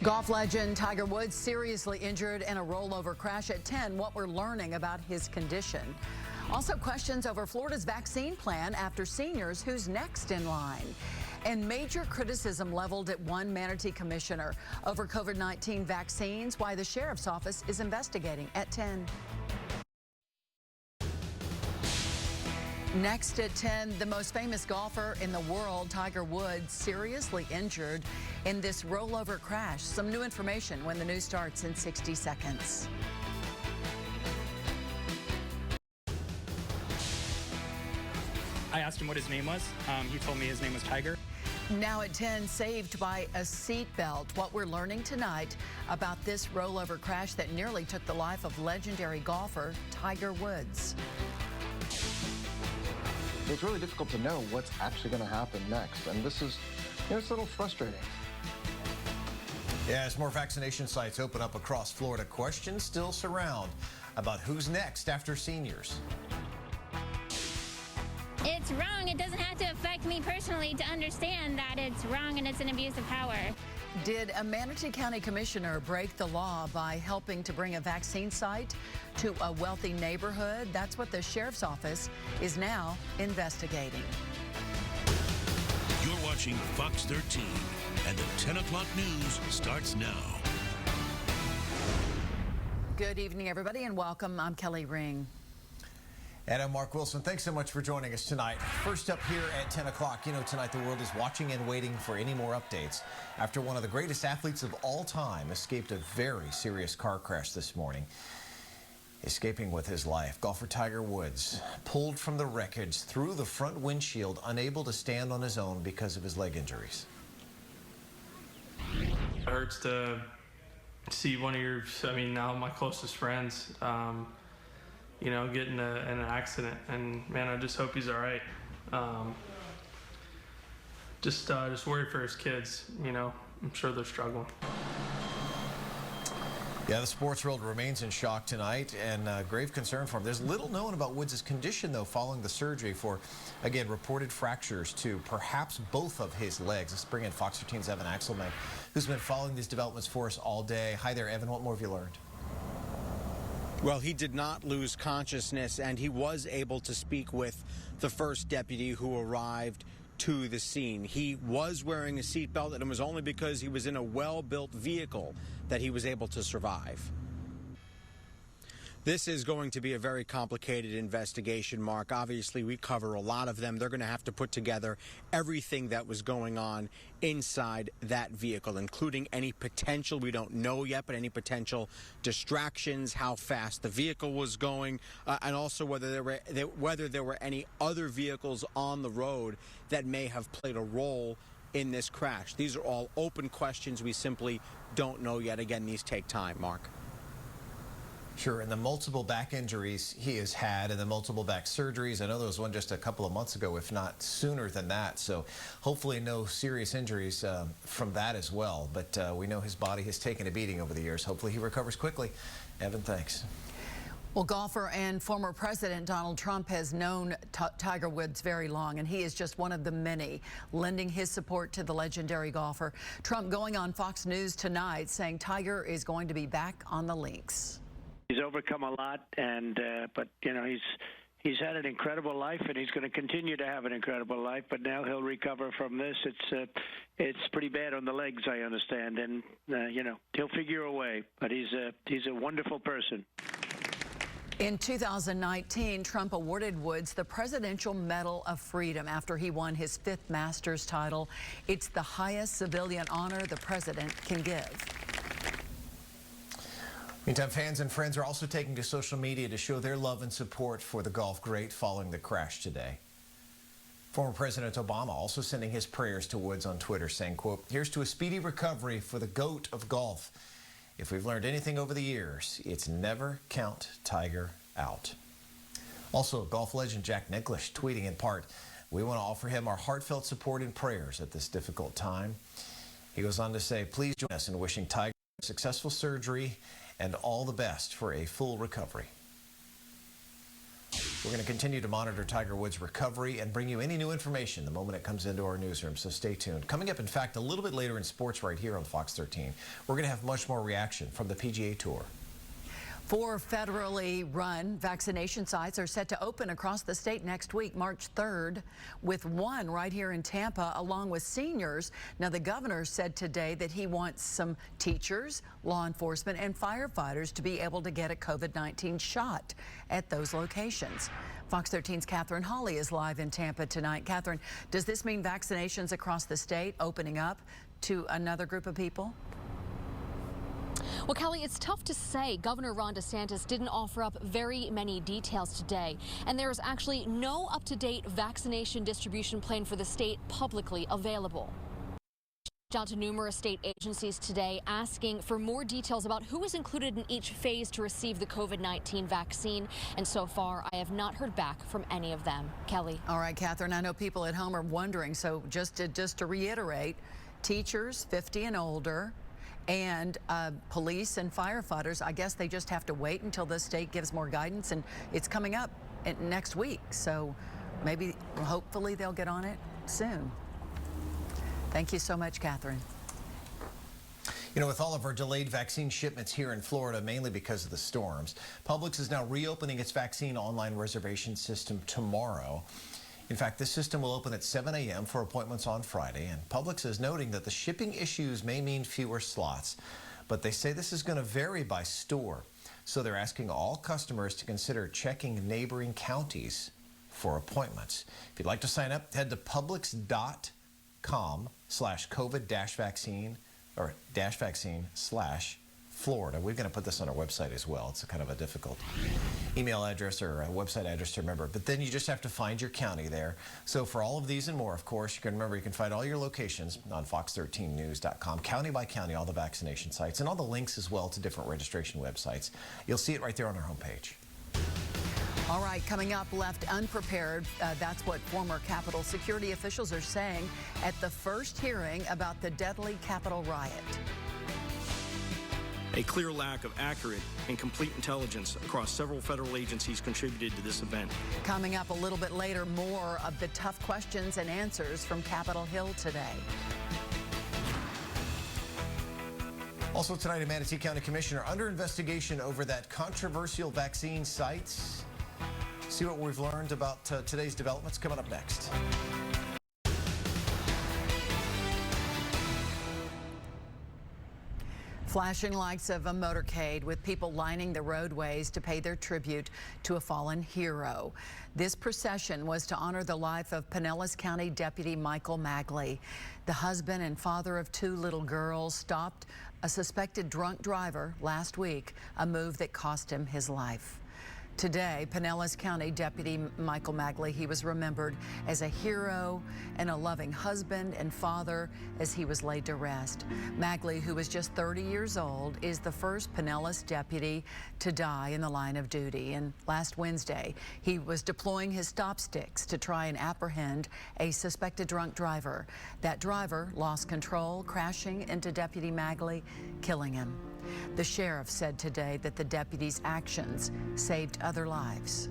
Golf legend Tiger Woods seriously injured in a rollover crash. At 10, what we're learning about his condition. Also questions over Florida's vaccine plan after seniors. Who's next in line? And major criticism leveled at one Manatee commissioner over COVID-19 vaccines. Why the sheriff's office is investigating at 10. Next at 10, the most famous golfer in the world, Tiger Woods, seriously injured in this rollover crash. Some new information when the news starts in 60 seconds. I asked him what his name was. He told me his name was Tiger. Now at 10, saved by a seatbelt. What we're learning tonight about this rollover crash that nearly took the life of legendary golfer Tiger Woods. It's really difficult to know what's actually going to happen next, and this is, it's a little frustrating. Yeah, as more vaccination sites open up across Florida, questions still surround about who's next after seniors. It's wrong. It doesn't have to affect me personally to understand that it's wrong and it's an abuse of power. Did a Manatee County commissioner break the law by helping to bring a vaccine site to a wealthy neighborhood? That's what the sheriff's office is now investigating. You're watching Fox 13, and the 10 o'clock news starts now. Good evening, everybody, and welcome. I'm Kelly Ring. And I'm Mark Wilson. Thanks so much for joining us tonight. First up here at 10 o'clock, you know, tonight the world is watching and waiting for any more updates after one of the greatest athletes of all time escaped a very serious car crash this morning. Escaping with his life, golfer Tiger Woods pulled from the wreckage through the front windshield, unable to stand on his own because of his leg injuries. It hurts to see one of your, now my closest friends, you know, get in an accident, and man, I just hope he's all right. Just worried for his kids, you know. I'm sure they're struggling. Yeah, the sports world remains in shock tonight, and grave concern for him. There's little known about Woods' condition, though, following the surgery for, again, reported fractures to perhaps both of his legs. Let's bring in Fox 13's Evan Axelman, who's been following these developments for us all day. Hi there, Evan. What more have you learned? Well, he did not lose consciousness, and he was able to speak with the first deputy who arrived to the scene. He was wearing a seatbelt, and it was only because he was in a well-built vehicle that he was able to survive. This is going to be a very complicated investigation, Mark. Obviously, we cover a lot of them. They're going to have to put together everything that was going on inside that vehicle, including any potential, we don't know yet, but any potential distractions, how fast the vehicle was going, and also whether there were any other vehicles on the road that may have played a role in this crash. These are all open questions we simply don't know yet. Again, these take time, Mark. Sure, and the multiple back injuries he has had and the multiple back surgeries. I know there was one just a couple of months ago, if not sooner than that. So hopefully no serious injuries from that as well. But we know his body has taken a beating over the years. Hopefully he recovers quickly. Evan, thanks. Well, golfer and former President Donald Trump has known Tiger Woods very long, and he is just one of the many lending his support to the legendary golfer. Trump going on Fox News tonight saying Tiger is going to be back on the links. He's overcome a lot, and but you know he's had an incredible life, and he's going to continue to have an incredible life. But now he'll recover from this. It's pretty bad on the legs, I understand, and you know he'll figure a way. But he's a wonderful person. In 2019, Trump awarded Woods the Presidential Medal of Freedom after he won his 5th Masters title. It's the highest civilian honor the president can give. Meantime, fans and friends are also taking to social media to show their love and support for the golf great following the crash today. Former President Obama also sending his prayers to Woods on Twitter, saying, quote, "Here's to a speedy recovery for the GOAT of golf. If we've learned anything over the years, it's never count Tiger out." Also, golf legend Jack Nicklaus tweeting in part, "We want to offer him our heartfelt support and prayers at this difficult time." He goes on to say, "Please join us in wishing Tiger successful surgery and all the best for a full recovery." We're going to continue to monitor Tiger Woods' recovery and bring you any new information the moment it comes into our newsroom, so stay tuned. Coming up, in fact, a little bit later in sports right here on Fox 13, we're going to have much more reaction from the PGA Tour. 4 federally run vaccination sites are set to open across the state next week, March 3rd, with one right here in Tampa, along with seniors. Now, the governor said today that he wants some teachers, law enforcement, and firefighters to be able to get a COVID-19 shot at those locations. Fox 13's Catherine Hawley is live in Tampa tonight. Catherine, does this mean vaccinations across the state opening up to another group of people? Well, Kelly, it's tough to say. Governor Ron DeSantis didn't offer up very many details today, and there is actually no up-to-date vaccination distribution plan for the state publicly available. Down to numerous state agencies today asking for more details about who is included in each phase to receive the COVID-19 vaccine, and so far I have not heard back from any of them. Kelly. All right, Catherine, I know people at home are wondering, so just to reiterate, teachers 50 and older, and police and firefighters, I guess they just have to wait until the state gives more guidance, and it's coming up next week. So maybe, hopefully, they'll get on it soon. Thank you so much, Catherine. You know, with all of our delayed vaccine shipments here in Florida, mainly because of the storms, PUBLIX is now reopening its vaccine online reservation system tomorrow. In fact, this system will open at 7 a.m. for appointments on Friday, and PUBLIX is noting that the shipping issues may mean fewer slots, but they say this is going to vary by store. So they're asking all customers to consider checking neighboring counties for appointments. If you'd like to sign up, head to publix.com/COVID-vaccine or -vaccine/Florida. We're going to put this on our website as well. It's a kind of a difficult email address or a website address to remember. But then you just have to find your county there. So for all of these and more, of course, you can remember you can find all your locations on fox13news.com, county by county, all the vaccination sites, and all the links as well to different registration websites. You'll see it right there on our homepage. All right, coming up, left unprepared. That's what former Capitol security officials are saying at the first hearing about the deadly Capitol riot. A clear lack of accurate and complete intelligence across several federal agencies contributed to this event. Coming up a little bit later, more of the tough questions and answers from Capitol Hill today. Also tonight, a Manatee County Commissioner under investigation over that controversial vaccine sites. See what we've learned about today's developments coming up next. Flashing lights of a motorcade with people lining the roadways to pay their tribute to a fallen hero. This procession was to honor the life of Pinellas County Deputy Michael Magley. The husband and father of 2 little girls stopped a suspected drunk driver last week, a move that cost him his life. Today, Pinellas County Deputy Michael Magley, he was remembered as a hero and a loving husband and father as he was laid to rest. Magley, who was just 30 years old, is the first Pinellas deputy to die in the line of duty. And last Wednesday, he was deploying his stop sticks to try and apprehend a suspected drunk driver. That driver lost control, crashing into Deputy Magley, killing him. The sheriff said today that the deputy's actions saved other lives.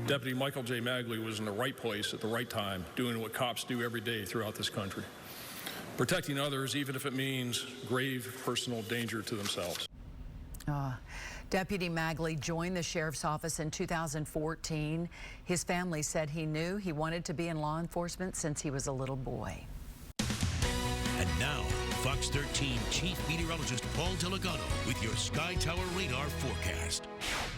Deputy Michael J. Magley was in the right place at the right time, doing what cops do every day throughout this country, protecting others even if it means grave personal danger to themselves. Deputy Magley joined the sheriff's office in 2014. His family said he knew he wanted to be in law enforcement since he was a little boy. And now, Fox 13 Chief Meteorologist Paul Delgado with your Sky Tower radar forecast.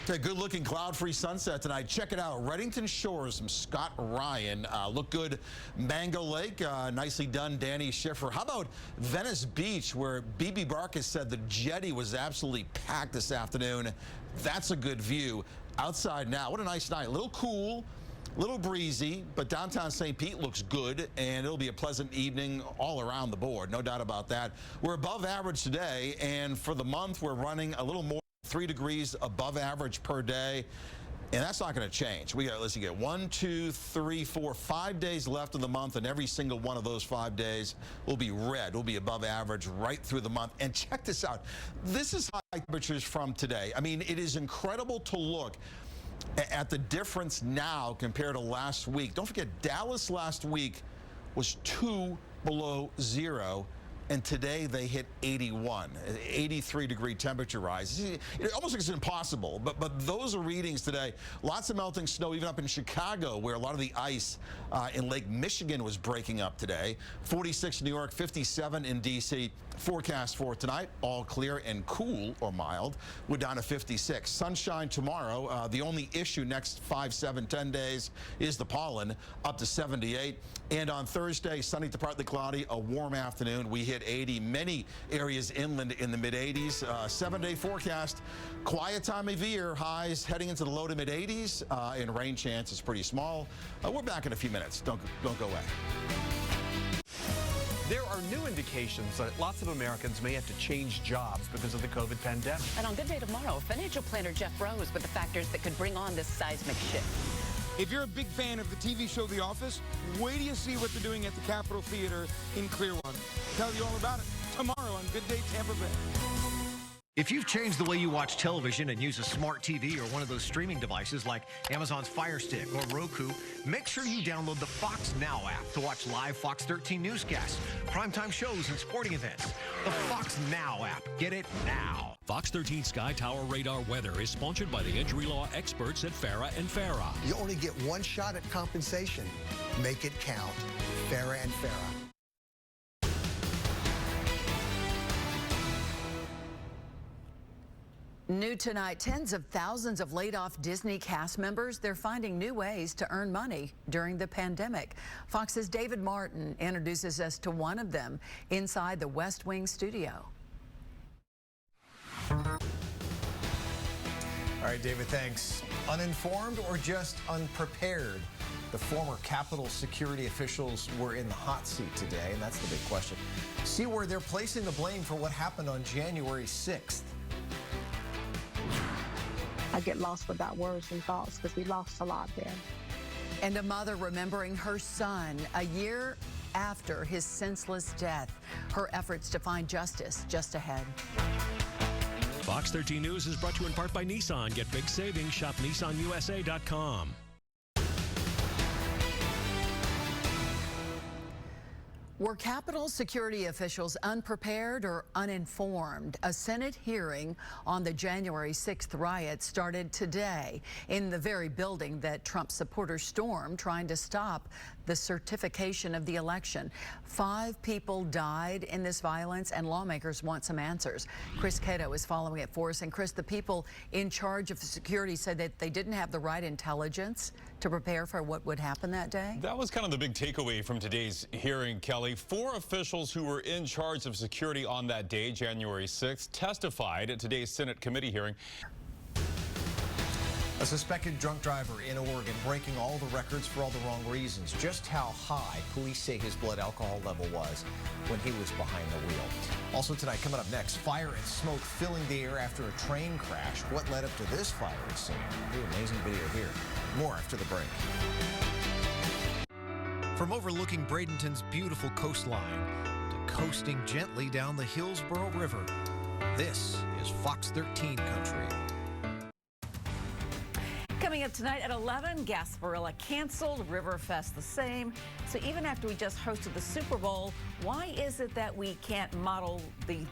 A good-looking cloud-free sunset tonight. Check it out. Reddington Shores from Scott Ryan. Look good. Mango Lake, nicely done, Danny Schiffer. How about Venice Beach, where BB Barkas said the jetty was absolutely packed this afternoon. That's a good view. Outside now. What a nice night. A little cool. A little breezy, but downtown St. Pete looks good, and it'll be a pleasant evening all around the board, no doubt about that. We're above average today, and for the month, we're running a little more than 3 degrees above average per day, and that's not going to change. We got, let's see, 1, 2, 3, 4, 5 days left of the month, and every single one of those 5 days will be red. We'll be above average right through the month. And check this out. This is high temperatures from today. I mean, it is incredible to look at the difference now compared to last week. Don't forget, Dallas last week was 2 below zero. And today they hit 81, 83-degree temperature rise. It almost looks impossible, but those are readings today. Lots of melting snow, even up in Chicago, where a lot of the ice in Lake Michigan was breaking up today. 46 in New York, 57 in D.C. Forecast for tonight, all clear and cool or mild. We're down to 56. Sunshine tomorrow. The only issue next 5, 7, 10 days is the pollen, up to 78. And on Thursday, sunny to partly cloudy, a warm afternoon. We hit 80. Many areas inland in the mid-80s. 7-day forecast. Quiet time of year. Highs heading into the low to mid-80s. And rain chance is pretty small. We're back in a few minutes. Don't go away. There are new indications that lots of Americans may have to change jobs because of the COVID pandemic. And on Good Day Tomorrow, financial planner Jeff Rose with the factors that could bring on this seismic shift. If you're a big fan of the TV show The Office, wait till you see what they're doing at the Capitol Theater in Clearwater. Tell you all about it tomorrow on Good Day Tampa Bay. If you've changed the way you watch television and use a smart TV or one of those streaming devices like Amazon's Fire Stick or Roku, make sure you download the Fox Now app to watch live Fox 13 newscasts, primetime shows, and sporting events. The Fox Now app. Get it now. Fox 13 Sky Tower Radar Weather is sponsored by the injury law experts at Farah & Farah. You only get one shot at compensation. Make it count. Farah & Farah. New tonight, tens of thousands of laid-off Disney cast members, they're finding new ways to earn money during the pandemic. Fox's David Martin introduces us to one of them inside the West Wing studio. All right, David, thanks. Uninformed or just unprepared? The former Capitol security officials were in the hot seat today, and that's the big question. See where they're placing the blame for what happened on January 6th. I get lost without words and thoughts because we lost a lot there. And a mother remembering her son a year after his senseless death. Her efforts to find justice just ahead. Fox 13 News is brought to you in part by Nissan. Get big savings. Shop NissanUSA.com. Were Capitol security officials unprepared or uninformed? A Senate hearing on the January 6th riot started today in the very building that Trump supporters stormed, trying to stop the certification of the election. 5 people died in this violence, and lawmakers want some answers. Chris Cato is following it for us. And Chris, the people in charge of security said that they didn't have the right intelligence to prepare for what would happen that day? That was kind of the big takeaway from today's hearing, Kelly. 4 officials who were in charge of security on that day, January 6th, testified at today's Senate committee hearing. A suspected drunk driver in Oregon breaking all the records for all the wrong reasons. Just how high police say his blood alcohol level was when he was behind the wheel. Also tonight, coming up next, fire and smoke filling the air after a train crash. What led up to this fiery scene? The amazing video here. More after the break. From overlooking Bradenton's beautiful coastline to coasting gently down the Hillsborough River, this is Fox 13 Country. Coming up tonight at 11, Gasparilla canceled, Riverfest the same. So even after we just hosted the Super Bowl, why is it that we can't model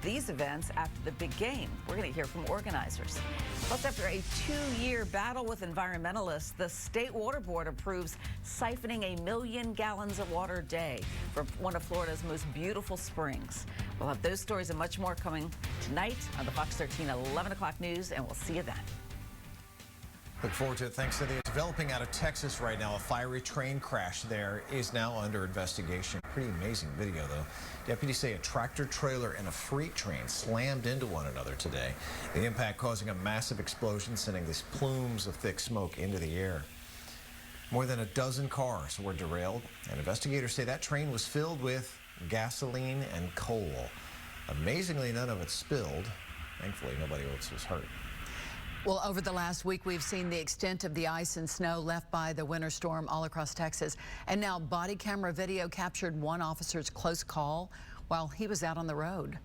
these events after the big game? We're going to hear from organizers. Plus, after a 2-year battle with environmentalists, the State Water Board approves siphoning 1 million gallons of water a day from one of Florida's most beautiful springs. We'll have those stories and much more coming tonight on the Fox 13 11 o'clock news, and we'll see you then. Look forward to it. Thanks to the developing out of Texas right now. A fiery train crash there is now under investigation. Pretty amazing video, though. Deputies say a tractor trailer and a freight train slammed into one another today. The impact causing a massive explosion, sending these plumes of thick smoke into the air. More than a dozen cars were derailed, and investigators say that train was filled with gasoline and coal. Amazingly, none of it spilled. Thankfully, nobody else was hurt. Well, over the last week, we've seen the extent of the ice and snow left by the winter storm all across Texas. And now body camera video captured one officer's close call while he was out on the road.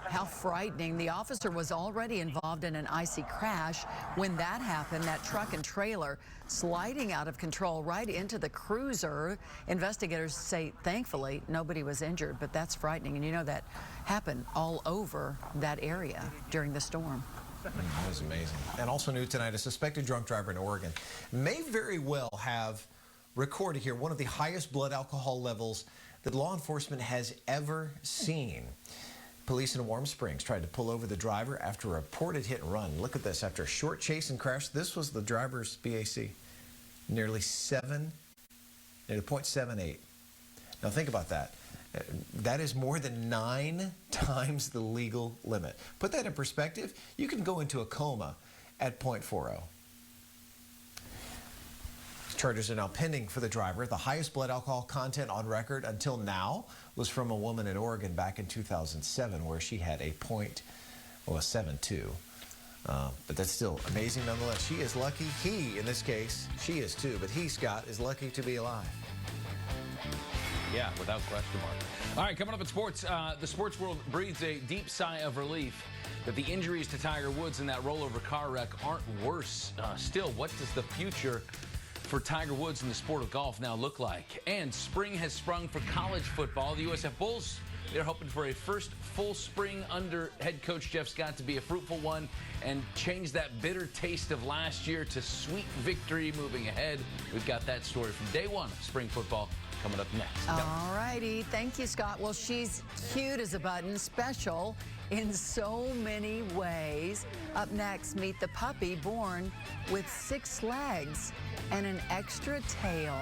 How frightening. The officer was already involved in an icy crash when that happened. That truck and trailer sliding out of control right into the cruiser. Investigators say, thankfully, nobody was injured, but that's frightening. And you know that happened all over that area during the storm. That was amazing. And also new tonight, a suspected drunk driver in Oregon may very well have recorded here one of the highest blood alcohol levels that law enforcement has ever seen. Police in Warm Springs tried to pull over the driver after a reported hit and run. Look at this. After a short chase and crash, this was the driver's BAC. Nearly 0.78. Now think about that. That is more than 9 times the legal limit. Put that in perspective, you can go into a coma at 0.40. Charges are now pending for the driver. The highest blood alcohol content on record until now was from a woman in Oregon back in 2007 where she had a 0.72. But that's still amazing nonetheless. She is lucky. He, in this case, she is too, but he, Scott, is lucky to be alive. Yeah, without question mark. All right, coming up in sports, the sports world breathes a deep sigh of relief that the injuries to Tiger Woods in that rollover car wreck aren't worse. Still, what does the future for Tiger Woods in the sport of golf now look like? And spring has sprung for college football. The USF Bulls, they're hoping for a first full spring under head coach Jeff Scott to be a fruitful one and change that bitter taste of last year to sweet victory moving ahead. We've got that story from day one of spring football coming up next. All righty. Thank you, Scott. Well, she's cute as a button, special in so many ways. Up next, meet the puppy born with 6 legs and an extra tail.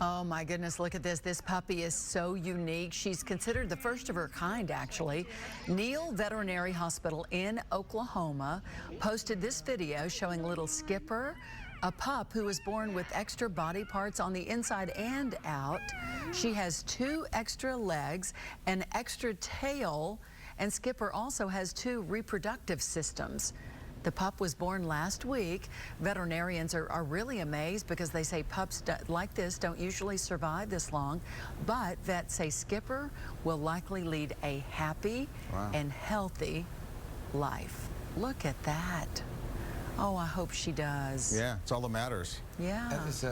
Oh my goodness, look at this. This puppy is so unique. She's considered the first of her kind, actually. Neal Veterinary Hospital in Oklahoma posted this video showing little Skipper, a pup who was born with extra body parts on the inside and out. She has 2 extra legs, an extra tail, and Skipper also has 2 reproductive systems. The pup was born last week. Veterinarians are really amazed because they say pups like this don't usually survive this long, but vets say Skipper will likely lead a happy and healthy life. Look at that. Oh, I hope she does. Yeah, it's all that matters. Yeah. That is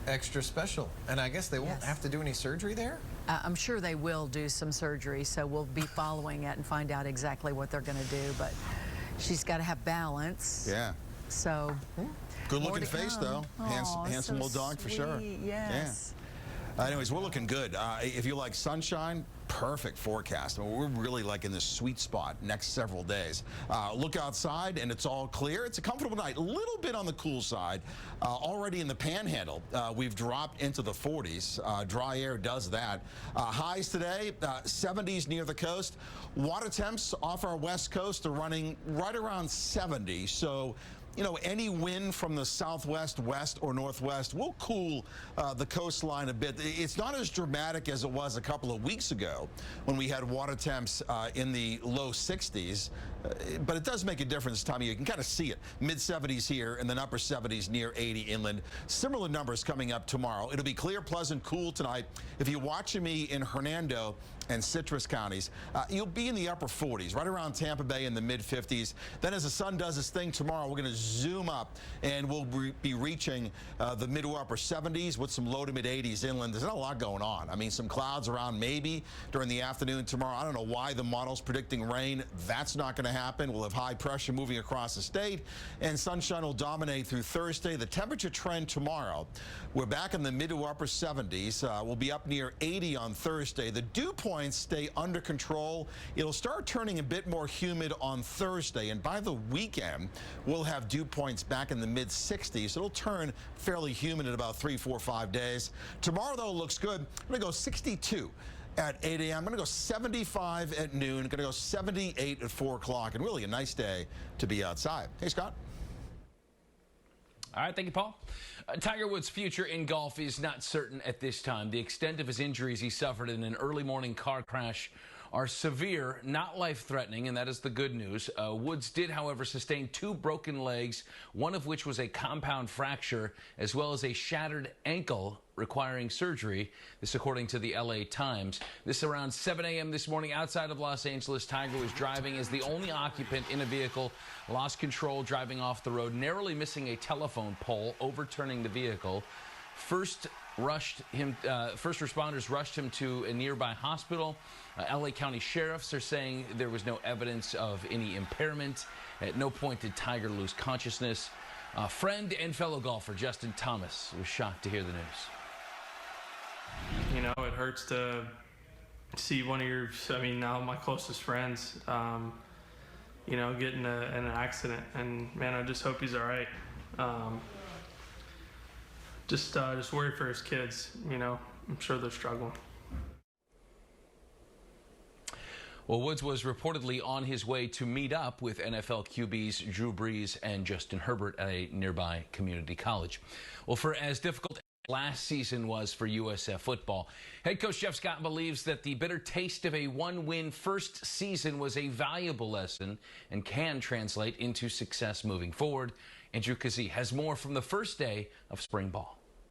extra special. And I guess they won't have to do any surgery there? I'm sure they will do some surgery, so we'll be following it and find out exactly what they're going to do. But she's got to have balance. Yeah. So, good looking face, though. Handsome so little dog for sure. Yes. Yeah. Anyways, we're looking good. If you like sunshine, perfect forecast. I mean, we're really like in this sweet spot next several days. Look outside and it's all clear. It's a comfortable night. A little bit on the cool side. Already in the panhandle, we've dropped into the 40s. Dry air does that. Highs today, 70s near the coast. Water temps off our west coast are running right around 70. So, you know, any wind from the southwest, west, or northwest will cool the coastline a bit. It's not as dramatic as it was a couple of weeks ago when we had water temps in the low 60s, but it does make a difference this time of year. You can kind of see it. Mid-70s here and then upper 70s near 80 inland. Similar numbers coming up tomorrow. It'll be clear, pleasant, cool tonight. If you're watching me in Hernando and Citrus counties, you'll be in the upper 40s, right around Tampa Bay in the mid-50s. Then as the sun does its thing tomorrow, we're going to zoom up and we'll be reaching the mid to upper 70s with some low to mid 80s inland. There's not a lot going on. I mean, some clouds around maybe during the afternoon tomorrow. I don't know why the model's predicting rain. That's not going to happen. We'll have high pressure moving across the state and sunshine will dominate through Thursday. The temperature trend tomorrow, we're back in the mid to upper 70s. We'll be up near 80 on Thursday. The dew points stay under control. It'll start turning a bit more humid on Thursday, and by the weekend, we'll have dew points back in the mid 60s. It'll turn fairly humid in about 3, 4, 5 days. Tomorrow, though, looks good. I'm going to go 62 at 8 a.m. I'm going to go 75 at noon. I'm going to go 78 at 4 o'clock, and really a nice day to be outside. Hey, Scott. All right, thank you, Paul. Tiger Woods' future in golf is not certain at this time. The extent of his injuries he suffered in an early morning car crash are severe, not life-threatening, and that is the good news. Woods did, however, sustain 2 broken legs, one of which was a compound fracture, as well as a shattered ankle requiring surgery. This according to the LA Times. This around 7 a.m. this morning outside of Los Angeles. Tiger was driving as the only occupant in a vehicle, lost control, driving off the road, narrowly missing a telephone pole, overturning the vehicle. First responders rushed him to a nearby hospital. LA County sheriffs are saying there was no evidence of any impairment. At no point did Tiger lose consciousness. Friend and fellow golfer Justin Thomas was shocked to hear the news. You know, it hurts to see one of your, now my closest friends, you know, get in an accident. And man, I just hope he's all right. Just worried for his kids, you know. I'm sure they're struggling. Well, Woods was reportedly on his way to meet up with NFL QBs Drew Brees and Justin Herbert at a nearby community college. Well, for as difficult as last season was for USF football, head coach Jeff Scott believes that the bitter taste of a one-win first season was a valuable lesson and can translate into success moving forward. Andrew Kazee has more from the first day of spring ball.